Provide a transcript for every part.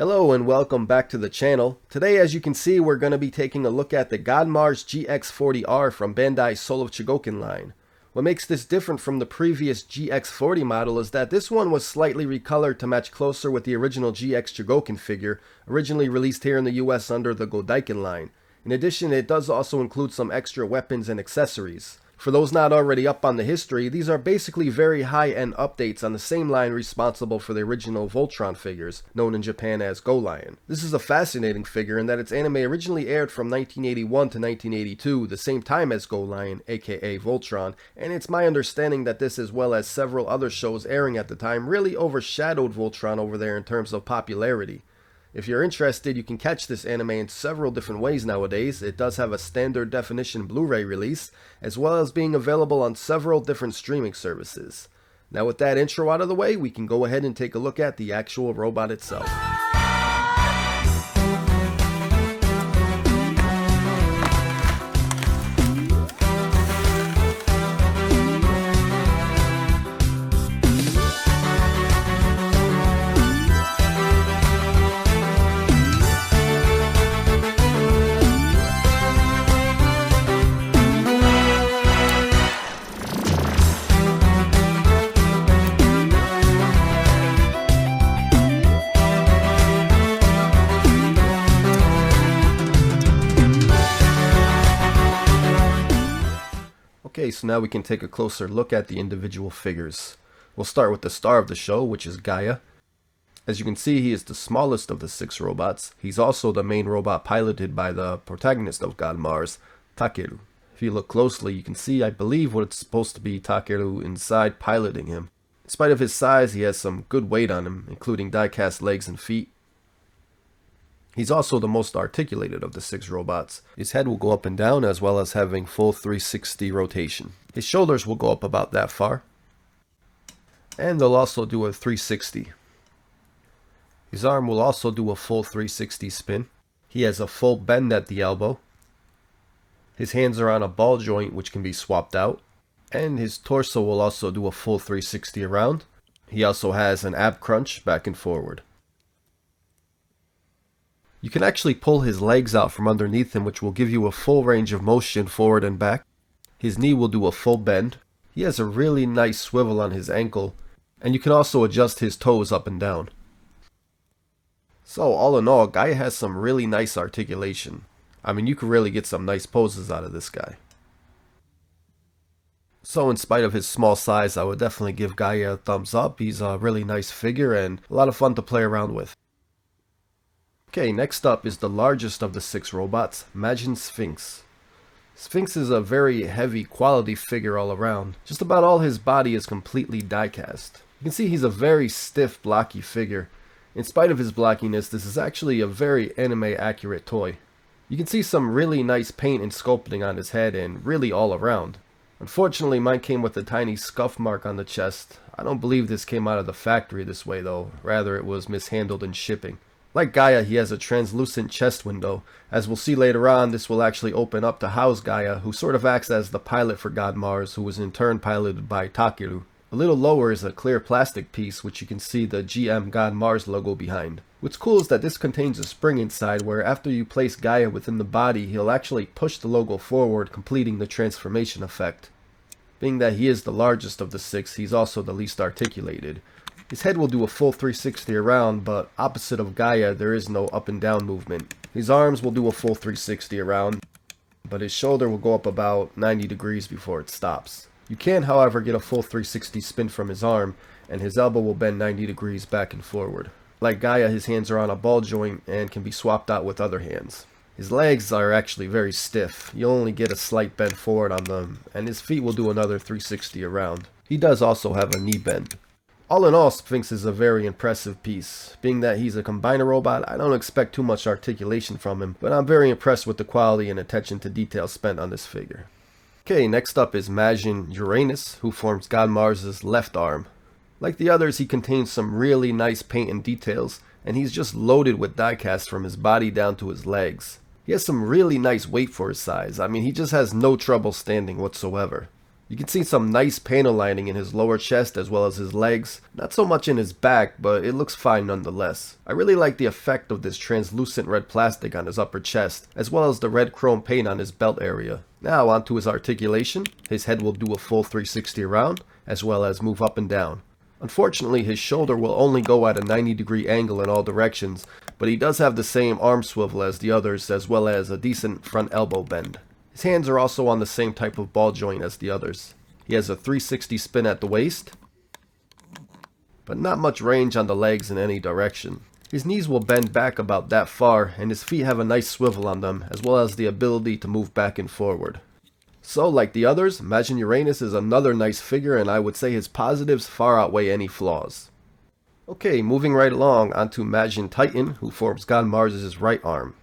Hello and welcome back to the channel. Today, as you can see, we're going to be taking a look at the God Mars GX-40R from Bandai's Soul of Chogokin line. What makes this different from the previous GX-40 model is that this one was slightly recolored to match closer with the original GX Chogokin figure, originally released here in the US under the Chogokin line. In addition, it does also include some extra weapons and accessories. For those not already up on the history, these are basically very high-end updates on the same line responsible for the original Voltron figures, known in Japan as Go Lion. This is a fascinating figure in that its anime originally aired from 1981 to 1982, the same time as Go Lion, aka Voltron, and it's my understanding that this, as well as several other shows airing at the time, really overshadowed Voltron over there in terms of popularity. If you're interested, you can catch this anime in several different ways nowadays. It does have a standard definition Blu-ray release, as well as being available on several different streaming services. Now with that intro out of the way, we can go ahead and take a look at the actual robot itself. Okay, so now we can take a closer look at the individual figures. We'll start with the star of the show, which is Gaia. As you can see, he is the smallest of the 6 robots. He's also the main robot piloted by the protagonist of God Mars, Takeru. If you look closely, you can see, I believe, what it's supposed to be Takeru inside piloting him. In spite of his size, he has some good weight on him, including die-cast legs and feet. He's also the most articulated of the 6 robots. His head will go up and down, as well as having full 360 rotation. His shoulders will go up about that far, and they'll also do a 360. His arm will also do a full 360 spin. He has a full bend at the elbow. His hands are on a ball joint which can be swapped out, and his torso will also do a full 360 around. He also has an ab crunch back and forward. You can actually pull his legs out from underneath him, which will give you a full range of motion forward and back. His knee will do a full bend. He has a really nice swivel on his ankle, and you can also adjust his toes up and down. So all in all, Gaia has some really nice articulation. I mean, you can really get some nice poses out of this guy. So in spite of his small size, I would definitely give Gaia a thumbs up. He's a really nice figure and a lot of fun to play around with. Okay, next up is the largest of the 6 robots, Majin Sphinx. Sphinx is a very heavy quality figure all around. Just about all his body is completely die-cast. You can see he's a very stiff, blocky figure. In spite of his blockiness, this is actually a very anime-accurate toy. You can see some really nice paint and sculpting on his head and really all around. Unfortunately, mine came with a tiny scuff mark on the chest. I don't believe this came out of the factory this way though, rather it was mishandled in shipping. Like Gaia, he has a translucent chest window. As we'll see later on, this will actually open up to house Gaia, who sort of acts as the pilot for God Mars, who was in turn piloted by Takeru. A little lower is a clear plastic piece, which you can see the GM God Mars logo behind. What's cool is that this contains a spring inside, where after you place Gaia within the body, he'll actually push the logo forward, completing the transformation effect. Being that he is the largest of the 6, he's also the least articulated. His head will do a full 360 around, but opposite of Gaia, there is no up and down movement. His arms will do a full 360 around, but his shoulder will go up about 90 degrees before it stops. You can, however, get a full 360 spin from his arm, and his elbow will bend 90 degrees back and forward. Like Gaia, his hands are on a ball joint and can be swapped out with other hands. His legs are actually very stiff. You'll only get a slight bend forward on them, and his feet will do another 360 around. He does also have a knee bend. All in all, Sphinx is a very impressive piece. Being that he's a combiner robot, I don't expect too much articulation from him, but I'm very impressed with the quality and attention to detail spent on this figure. Okay, next up is Majin Uranus, who forms God Mars' left arm. Like the others, he contains some really nice paint and details, and he's just loaded with die-cast from his body down to his legs. He has some really nice weight for his size. I mean, he just has no trouble standing whatsoever. You can see some nice panel lining in his lower chest as well as his legs. Not so much in his back, but it looks fine nonetheless. I really like the effect of this translucent red plastic on his upper chest, as well as the red chrome paint on his belt area. Now onto his articulation. His head will do a full 360 around, as well as move up and down. Unfortunately, his shoulder will only go at a 90-degree angle in all directions, but he does have the same arm swivel as the others, as well as a decent front elbow bend. His hands are also on the same type of ball joint as the others. He has a 360 spin at the waist, but not much range on the legs in any direction. His knees will bend back about that far, and his feet have a nice swivel on them, as well as the ability to move back and forward. So, like the others, Majin Uranus is another nice figure, and I would say his positives far outweigh any flaws. Okay, moving right along onto Majin Titan, who forms God Mars' right arm.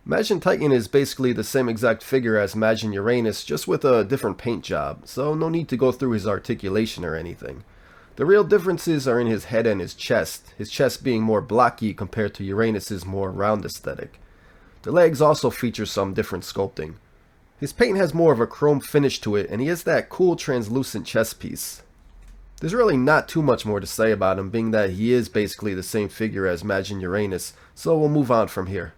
Majin Titan is basically the same exact figure as Majin Uranus, just with a different paint job, so no need to go through his articulation or anything. The real differences are in his head and his chest being more blocky compared to Uranus's more round aesthetic. The legs also feature some different sculpting. His paint has more of a chrome finish to it, and he has that cool translucent chest piece. There's really not too much more to say about him, being that he is basically the same figure as Majin Uranus, so we'll move on from here.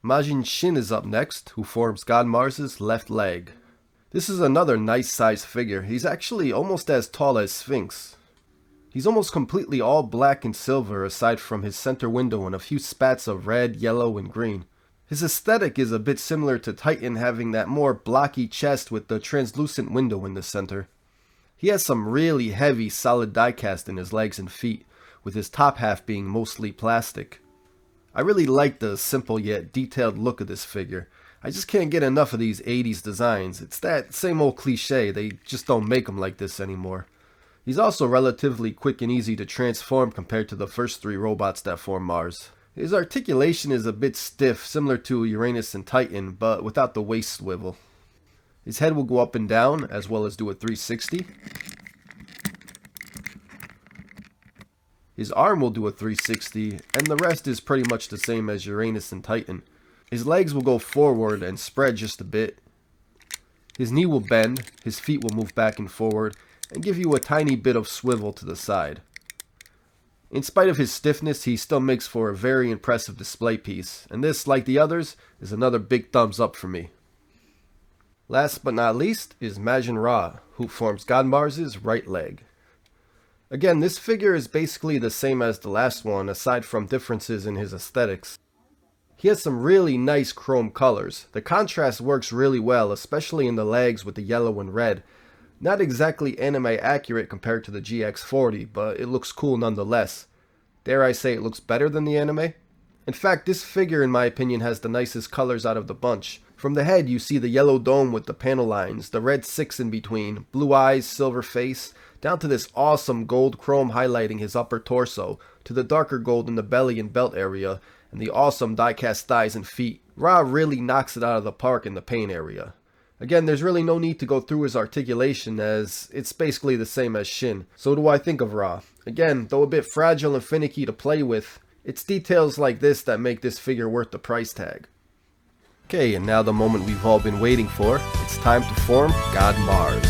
Majin Chin is up next, who forms God Mars' left leg. This is another nice size figure. He's actually almost as tall as Sphinx. He's almost completely all black and silver aside from his center window and a few spats of red, yellow, and green. His aesthetic is a bit similar to Titan, having that more blocky chest with the translucent window in the center. He has some really heavy solid die-cast in his legs and feet, with his top half being mostly plastic. I really like the simple yet detailed look of this figure. I just can't get enough of these 80s designs. It's that same old cliche, they just don't make them like this anymore. He's also relatively quick and easy to transform compared to the first three robots that form Mars. His articulation is a bit stiff, similar to Uranus and Titan, but without the waist swivel. His head will go up and down, as well as do a 360. His arm will do a 360, and the rest is pretty much the same as Uranus and Titan. His legs will go forward and spread just a bit. His knee will bend, his feet will move back and forward, and give you a tiny bit of swivel to the side. In spite of his stiffness, he still makes for a very impressive display piece, and this, like the others, is another big thumbs up for me. Last but not least is Mazen Roth, who forms God Mars' right leg. Again, this figure is basically the same as the last one, aside from differences in his aesthetics. He has some really nice chrome colors. The contrast works really well, especially in the legs with the yellow and red. Not exactly anime accurate compared to the GX40, but it looks cool nonetheless. Dare I say it looks better than the anime? In fact, this figure in my opinion has the nicest colors out of the bunch. From the head you see the yellow dome with the panel lines, the red 6 in between, blue eyes, silver face, down to this awesome gold chrome highlighting his upper torso, to the darker gold in the belly and belt area, and the awesome die-cast thighs and feet. Ra really knocks it out of the park in the paint area. Again, there's really no need to go through his articulation as it's basically the same as Shin. So what do I think of Ra? Again, though a bit fragile and finicky to play with, it's details like this that make this figure worth the price tag. Okay, and now the moment we've all been waiting for. It's time to form God Mars.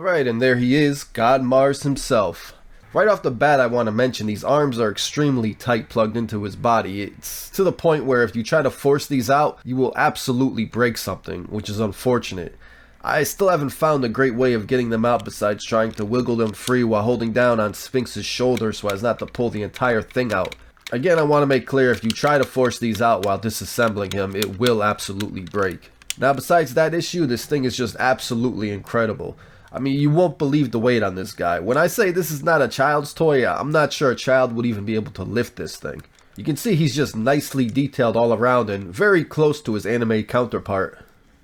Alright, and there he is, God Mars himself. Right off the bat, I want to mention these arms are extremely tight plugged into his body. It's to the point where if you try to force these out, you will absolutely break something, which is unfortunate. I still haven't found a great way of getting them out besides trying to wiggle them free while holding down on Sphinx's shoulder so as not to pull the entire thing out. Again, I want to make clear, if you try to force these out while disassembling him, it will absolutely break. Now, besides that issue, this thing is just absolutely incredible. I mean, you won't believe the weight on this guy. When I say this is not a child's toy, I'm not sure a child would even be able to lift this thing. You can see he's just nicely detailed all around and very close to his anime counterpart.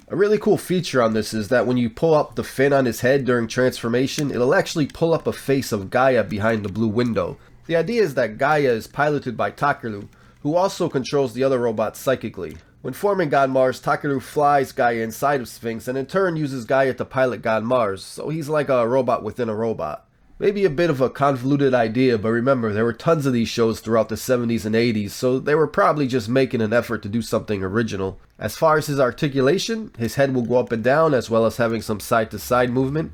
A really cool feature on this is that when you pull up the fin on his head during transformation, it'll actually pull up a face of Gaia behind the blue window. The idea is that Gaia is piloted by Takeru, who also controls the other robots psychically. When forming God Mars, Takeru flies Gaia inside of Sphinx and in turn uses Gaia to pilot God Mars, so he's like a robot within a robot. Maybe a bit of a convoluted idea, but remember, there were tons of these shows throughout the 70s and 80s, so they were probably just making an effort to do something original. As far as his articulation, his head will go up and down as well as having some side-to-side movement.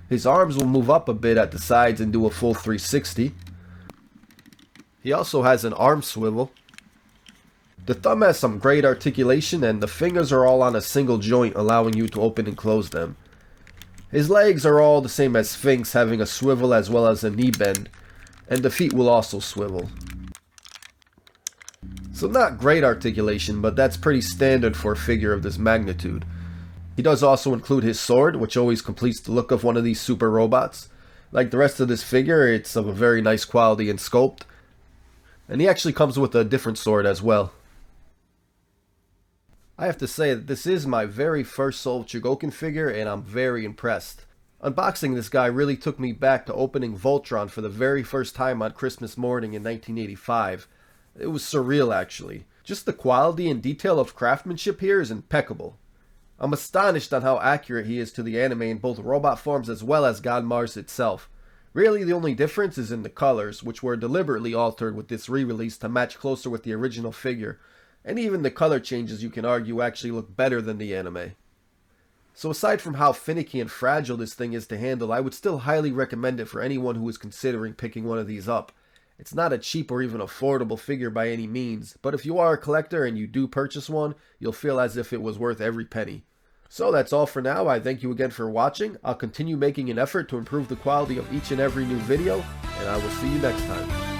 His arms will move up a bit at the sides and do a full 360. He also has an arm swivel. The thumb has some great articulation and the fingers are all on a single joint, allowing you to open and close them. His legs are all the same as Sphinx, having a swivel as well as a knee bend, and the feet will also swivel. So not great articulation, but that's pretty standard for a figure of this magnitude. He does also include his sword, which always completes the look of one of these super robots. Like the rest of this figure, it's of a very nice quality and sculpt. And he actually comes with a different sword as well. I have to say that this is my very first sold Chogokin figure and I'm very impressed. Unboxing this guy really took me back to opening Voltron for the very first time on Christmas morning in 1985. It was surreal actually. Just the quality and detail of craftsmanship here is impeccable. I'm astonished on how accurate he is to the anime in both robot forms as well as God Mars itself. Really, the only difference is in the colors, which were deliberately altered with this re-release to match closer with the original figure. And even the color changes, you can argue, actually look better than the anime. So aside from how finicky and fragile this thing is to handle, I would still highly recommend it for anyone who is considering picking one of these up. It's not a cheap or even affordable figure by any means, but if you are a collector and you do purchase one, you'll feel as if it was worth every penny. So that's all for now. I thank you again for watching. I'll continue making an effort to improve the quality of each and every new video, and I will see you next time.